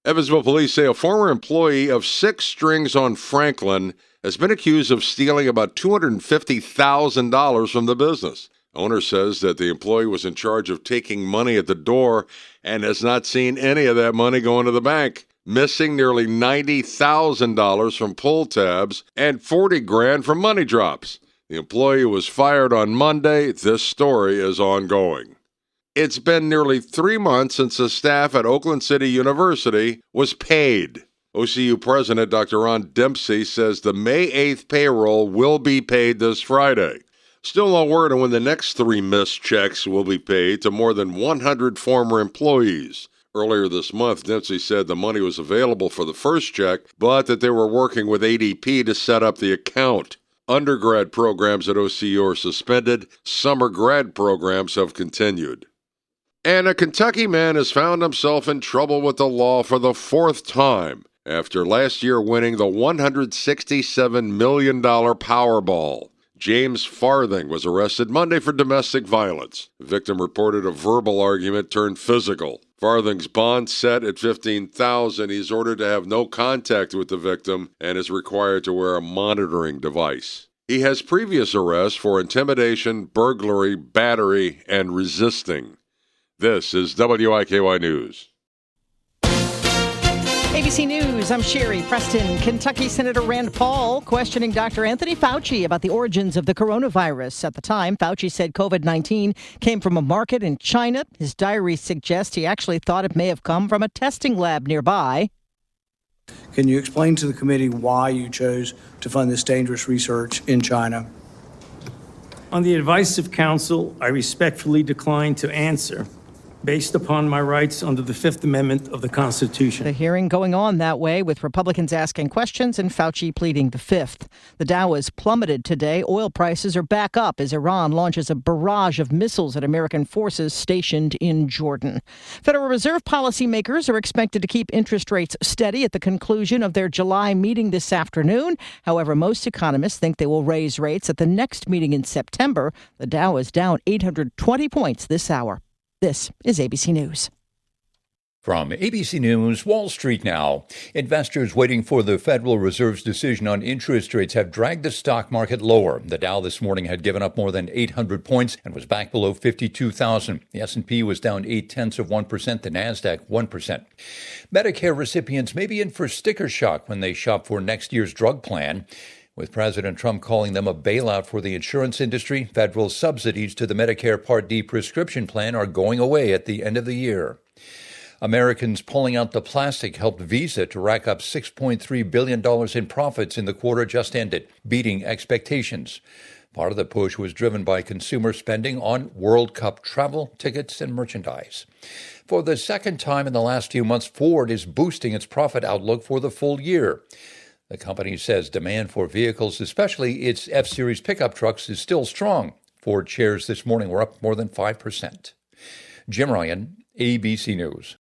Evansville police say a former employee of Six Strings on Franklin has been accused of stealing about $250,000 from the business. Owner says that the employee was in charge of taking money at the door and has not seen any of that money go into the bank, missing nearly $90,000 from pull tabs and $40,000 from money drops. The employee was fired on Monday. This story is ongoing. It's been nearly 3 months since the staff at Oakland City University was paid. OCU President Dr. Ron Dempsey says the May 8th payroll will be paid this Friday. Still no word on when the next 3 missed checks will be paid to more than 100 former employees. Earlier this month, Dempsey said the money was available for the first check, but that they were working with ADP to set up the account. Undergrad programs at OCU are suspended. Summer grad programs have continued. And a Kentucky man has found himself in trouble with the law for the 4th time after last year winning the $167 million Powerball. James Farthing was arrested Monday for domestic violence. The victim reported a verbal argument turned physical. Farthing's bond set at $15,000. He's ordered to have no contact with the victim and is required to wear a monitoring device. He has previous arrests for intimidation, burglary, battery, and resisting. This is WIKY News. ABC News, I'm Sherry Preston. Kentucky Senator Rand Paul questioning Dr. Anthony Fauci about the origins of the coronavirus. At the time, Fauci said COVID-19 came from a market in China. His diary suggests he actually thought it may have come from a testing lab nearby. Can you explain to the committee why you chose to fund this dangerous research in China? On the advice of counsel, I respectfully decline to answer, based upon my rights under the Fifth Amendment of the Constitution. The hearing going on that way, with Republicans asking questions and Fauci pleading the fifth. The Dow has plummeted today. Oil prices are back up as Iran launches a barrage of missiles at American forces stationed in Jordan. Federal Reserve policymakers are expected to keep interest rates steady at the conclusion of their July meeting this afternoon. However, most economists think they will raise rates at the next meeting in September. The Dow is down 820 points this hour. This is ABC News. From ABC News, Wall Street now. Investors waiting for the Federal Reserve's decision on interest rates have dragged the stock market lower. The Dow this morning had given up more than 800 points and was back below 52,000. The S&P was down 0.8%, the Nasdaq 1%. Medicare recipients may be in for sticker shock when they shop for next year's drug plan. With President Trump calling them a bailout for the insurance industry, federal subsidies to the Medicare Part D prescription plan are going away at the end of the year. Americans pulling out the plastic helped Visa to rack up $6.3 billion in profits in the quarter just ended, beating expectations. Part of the push was driven by consumer spending on World Cup travel, tickets, and merchandise. For the second time in the last few months, Ford is boosting its profit outlook for the full year. The company says demand for vehicles, especially its F-Series pickup trucks, is still strong. Ford shares this morning were up more than 5%. Jim Ryan, ABC News.